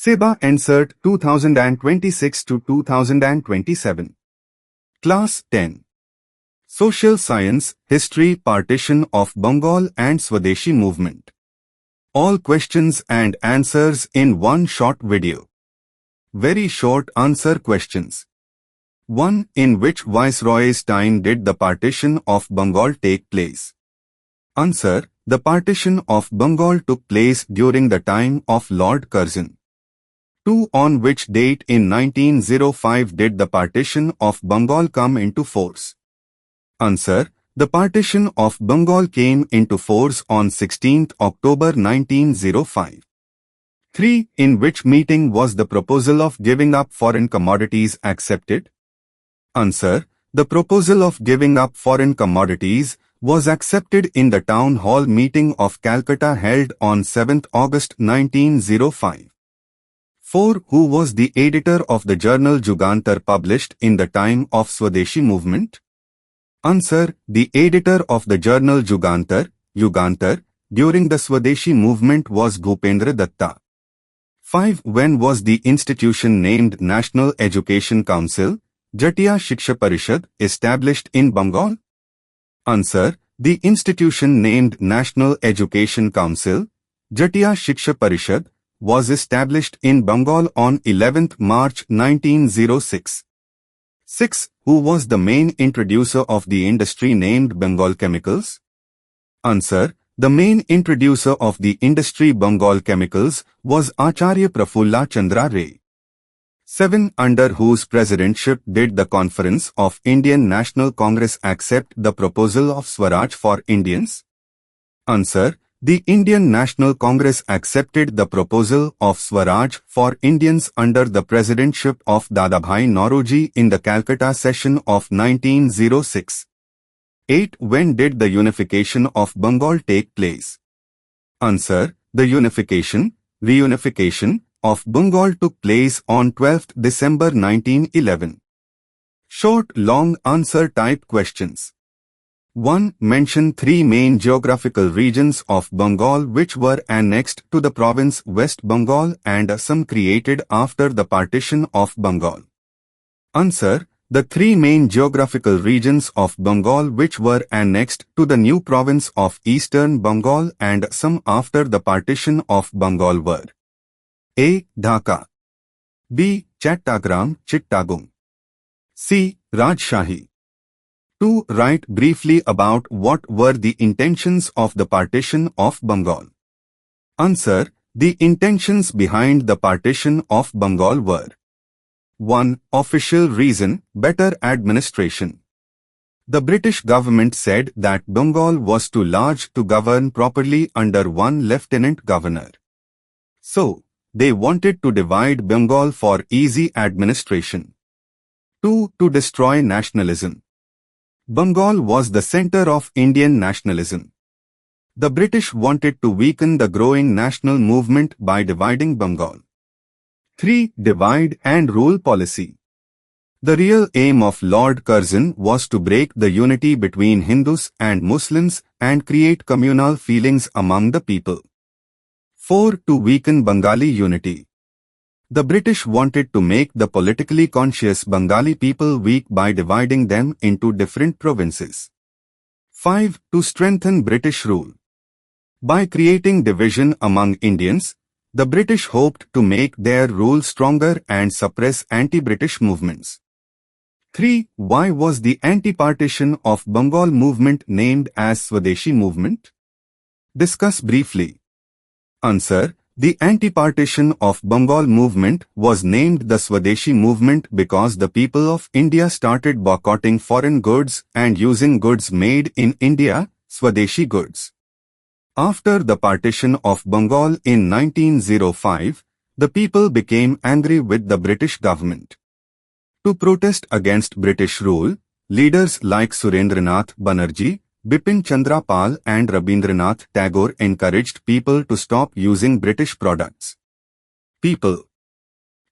SEBA Insert 2026 to 2027. Class 10. Social Science, History, Partition of Bengal and Swadeshi Movement. All questions and answers in one short video. Very short answer questions. 1. In which Viceroy's time did the Partition of Bengal take place? Answer. The Partition of Bengal took place during the time of Lord Curzon. 2. On which date in 1905 did the Partition of Bengal come into force? Answer. The Partition of Bengal came into force on 16th October 1905. 3. In which meeting was the proposal of giving up foreign commodities accepted? Answer. The proposal of giving up foreign commodities was accepted in the Town Hall meeting of Calcutta held on 7th August 1905. 4. Who was the editor of the journal Jugantar published in the time of Swadeshi Movement? Answer. The editor of the journal Jugantar, during the Swadeshi Movement was Bhupendra Datta. 5. When was the institution named National Education Council, Jatiya Shiksha Parishad, established in Bengal? Answer. The institution named National Education Council, Jatiya Shiksha Parishad, was established in Bengal on 11th March 1906. 6. Who was the main introducer of the industry named Bengal Chemicals? Answer. The main introducer of the industry Bengal Chemicals was Acharya Prafulla Chandra Ray. 7. Under whose presidentship did the Conference of Indian National Congress accept the proposal of Swaraj for Indians? Answer. The Indian National Congress accepted the proposal of Swaraj for Indians under the presidentship of Dadabhai Nauroji in the Calcutta session of 1906. 8. When did the unification of Bengal take place? Answer. The reunification of Bengal took place on 12th December 1911. Short, long answer type questions. 1. Mention 3 main geographical regions of Bengal which were annexed to the province West Bengal and Assam created after the partition of Bengal. Answer. The 3 main geographical regions of Bengal which were annexed to the new province of Eastern Bengal and Assam after the partition of Bengal were: A. Dhaka, B. Chattagram, Chittagong, C. Rajshahi. 2. Write briefly about what were the intentions of the partition of Bengal. Answer. The intentions behind the partition of Bengal were: 1. Official reason, better administration. The British government said that Bengal was too large to govern properly under one lieutenant governor. So, they wanted to divide Bengal for easy administration. 2. To destroy nationalism. Bengal was the center of Indian nationalism. The British wanted to weaken the growing national movement by dividing Bengal. 3. Divide and rule policy. The real aim of Lord Curzon was to break the unity between Hindus and Muslims and create communal feelings among the people. 4. To weaken Bengali unity. The British wanted to make the politically conscious Bengali people weak by dividing them into different provinces. 5. To strengthen British rule. By creating division among Indians, the British hoped to make their rule stronger and suppress anti-British movements. 3. Why was the anti-partition of Bengal movement named as Swadeshi Movement? Discuss briefly. Answer. The anti-partition of Bengal movement was named the Swadeshi Movement because the people of India started boycotting foreign goods and using goods made in India, Swadeshi goods. After the partition of Bengal in 1905, the people became angry with the British government. To protest against British rule, leaders like Surendranath Banerjee, Bipin Chandra Pal and Rabindranath Tagore encouraged people to stop using British products. People.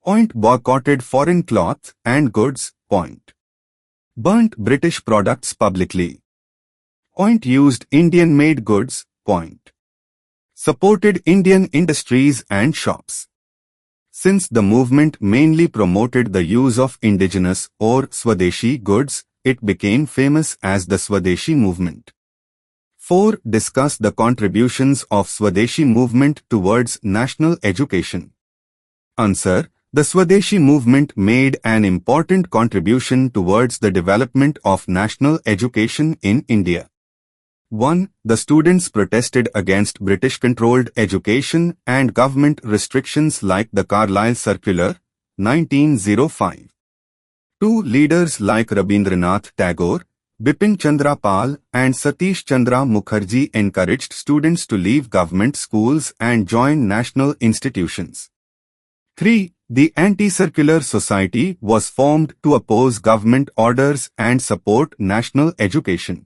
Point. Boycotted foreign cloth and goods. Point. Burnt British products publicly. Point. Used Indian-made goods. Point. Supported Indian industries and shops. Since the movement mainly promoted the use of indigenous or Swadeshi goods, it became famous as the Swadeshi Movement. 4. Discuss the contributions of Swadeshi movement towards national education. Answer. The Swadeshi movement made an important contribution towards the development of national education in India. 1. The students protested against British-controlled education and government restrictions like the Carlisle Circular, 1905. 2. Leaders like Rabindranath Tagore, Bipin Chandra Pal and Satish Chandra Mukherjee encouraged students to leave government schools and join national institutions. 3. The Anti-Circular Society was formed to oppose government orders and support national education.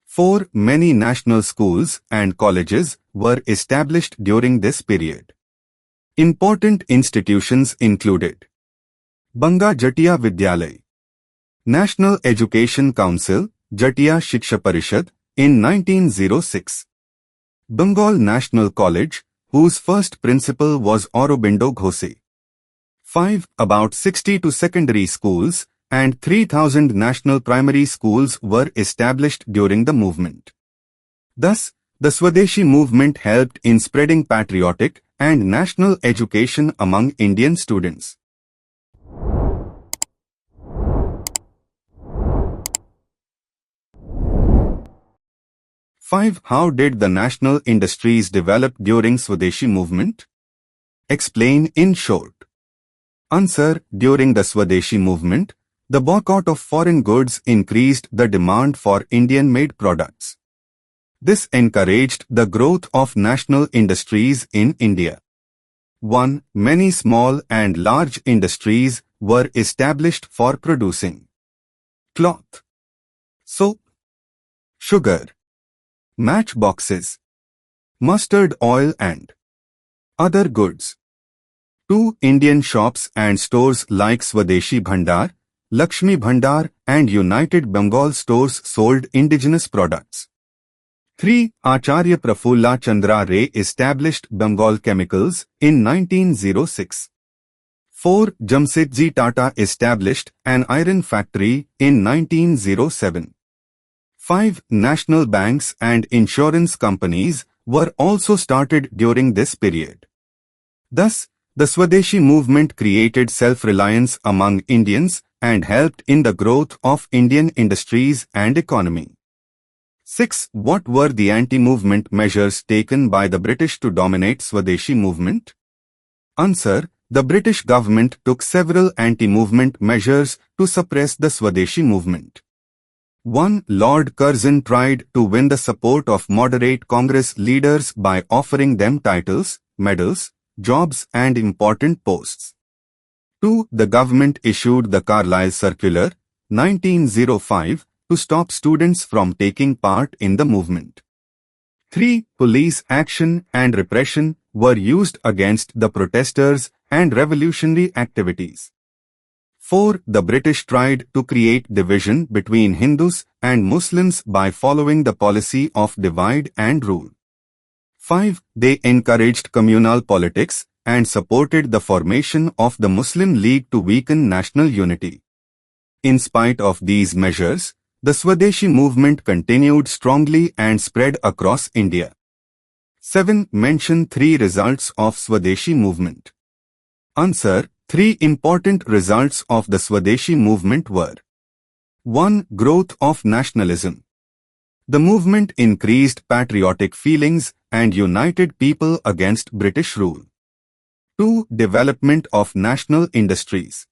4. Many national schools and colleges were established during this period. Important institutions included Banga Jatiya Vidyalay, National Education Council, Jatiya Shiksha Parishad, in 1906. Bengal National College, whose first principal was Aurobindo Ghose. 5. About 62 secondary schools and 3,000 national primary schools were established during the movement. Thus, the Swadeshi movement helped in spreading patriotic and national education among Indian students. 5. How did the national industries develop during Swadeshi movement? Explain in short. Answer. During the Swadeshi movement, the boycott of foreign goods increased the demand for Indian-made products. This encouraged the growth of national industries in India. 1. Many small and large industries were established for producing cloth, soap, sugar, matchboxes, mustard oil and other goods. 2. Indian shops and stores like Swadeshi Bhandar, Lakshmi Bhandar and United Bengal stores sold indigenous products. 3. Acharya Prafulla Chandra Ray established Bengal Chemicals in 1906. 4. Jamsetji Tata established an iron factory in 1907. 5. National banks and insurance companies were also started during this period. Thus, the Swadeshi movement created self-reliance among Indians and helped in the growth of Indian industries and economy. 6. What were the anti-movement measures taken by the British to dominate Swadeshi movement? Answer. The British government took several anti-movement measures to suppress the Swadeshi movement. 1. Lord Curzon tried to win the support of moderate Congress leaders by offering them titles, medals, jobs and important posts. 2. The government issued the Carlisle Circular, 1905, to stop students from taking part in the movement. 3. Police action and repression were used against the protesters and revolutionary activities. 4. The British tried to create division between Hindus and Muslims by following the policy of divide and rule. 5. They encouraged communal politics and supported the formation of the Muslim League to weaken national unity. In spite of these measures, the Swadeshi movement continued strongly and spread across India. 7. Mention 3 results of Swadeshi movement. Answer. 3 important results of the Swadeshi movement were: 1. Growth of nationalism. The movement increased patriotic feelings and united people against British rule. 2. Development of national industries.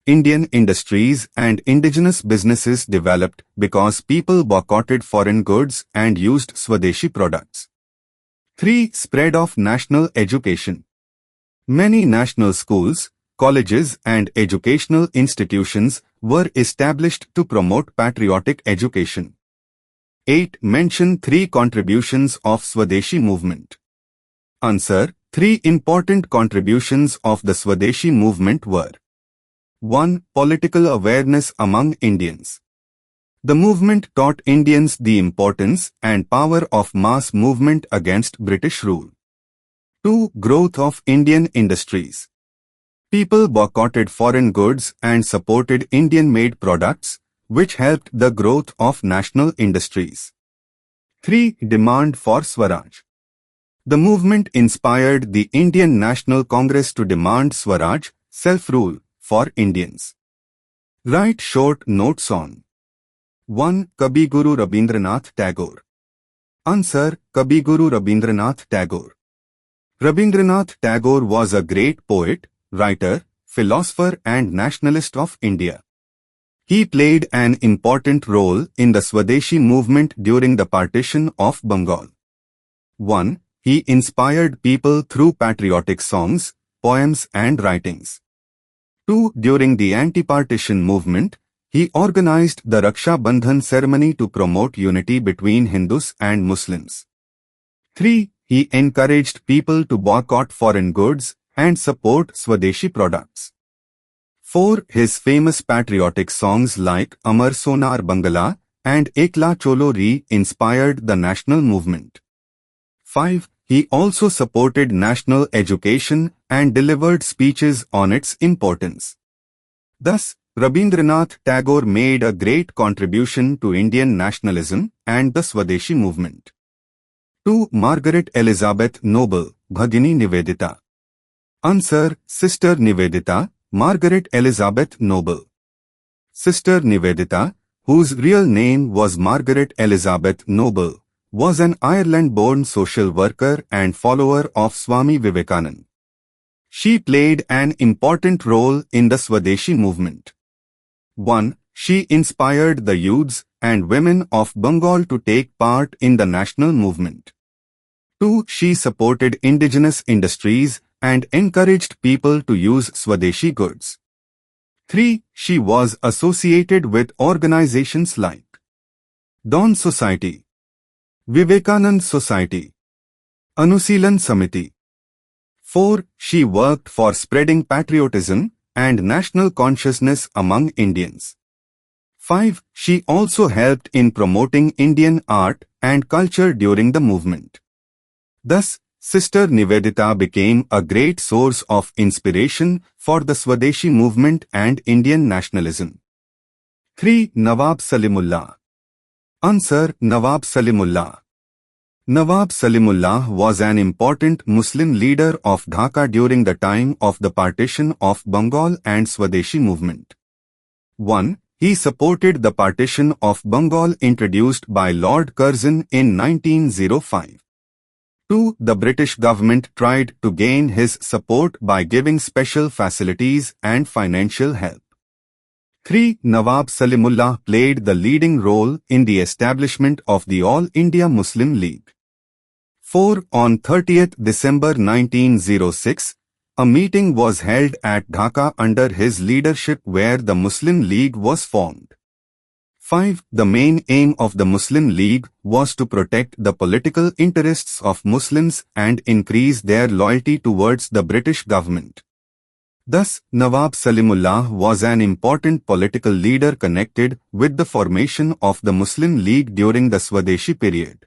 Indian industries and indigenous businesses developed because people boycotted foreign goods and used Swadeshi products. 3. Spread of national education. Many national schools, colleges and educational institutions were established to promote patriotic education. 8. Mention 3 contributions of Swadeshi movement. Answer. 3 important contributions of the Swadeshi movement were: 1. Political awareness among Indians. The movement taught Indians the importance and power of mass movement against British rule. 2. Growth of Indian industries. People boycotted foreign goods and supported Indian-made products, which helped the growth of national industries. 3. Demand for Swaraj. The movement inspired the Indian National Congress to demand Swaraj, self-rule, for Indians. Write short notes on 1. Kabi Guru Rabindranath Tagore. Answer: Kabi Guru Rabindranath Tagore. Rabindranath Tagore was a great poet, writer, philosopher and nationalist of India. He played an important role in the Swadeshi movement during the partition of Bengal. 1. He inspired people through patriotic songs, poems and writings. 2. During the anti-partition movement, he organized the Raksha Bandhan ceremony to promote unity between Hindus and Muslims. 3. He encouraged people to boycott foreign goods and support Swadeshi products. 4. His famous patriotic songs like Amar Sonar Bangala and Ekla Cholo Re inspired the national movement. 5. He also supported national education and delivered speeches on its importance. Thus, Rabindranath Tagore made a great contribution to Indian nationalism and the Swadeshi movement. 2. Margaret Elizabeth Noble, Bhagini Nivedita. Answer: Sister Nivedita, Margaret Elizabeth Noble. Sister Nivedita, whose real name was Margaret Elizabeth Noble, was an Ireland-born social worker and follower of Swami Vivekananda. She played an important role in the Swadeshi movement. 1. She inspired the youths and women of Bengal to take part in the national movement. 2. She supported indigenous industries and encouraged people to use Swadeshi goods. 3. She was associated with organizations like Dawn Society, Vivekanand Society, Anusilan Samiti. 4. She worked for spreading patriotism and national consciousness among Indians. 5. She also helped in promoting Indian art and culture during the movement. Thus, Sister Nivedita became a great source of inspiration for the Swadeshi movement and Indian nationalism. 3. Nawab Salimullah. Answer: Nawab Salimullah. Nawab Salimullah was an important Muslim leader of Dhaka during the time of the partition of Bengal and Swadeshi movement. 1. He supported the partition of Bengal introduced by Lord Curzon in 1905. 2. The British government tried to gain his support by giving special facilities and financial help. 3. Nawab Salimullah played the leading role in the establishment of the All India Muslim League. 4. On 30th December 1906, a meeting was held at Dhaka under his leadership where the Muslim League was formed. 5. The main aim of the Muslim League was to protect the political interests of Muslims and increase their loyalty towards the British government. Thus, Nawab Salimullah was an important political leader connected with the formation of the Muslim League during the Swadeshi period.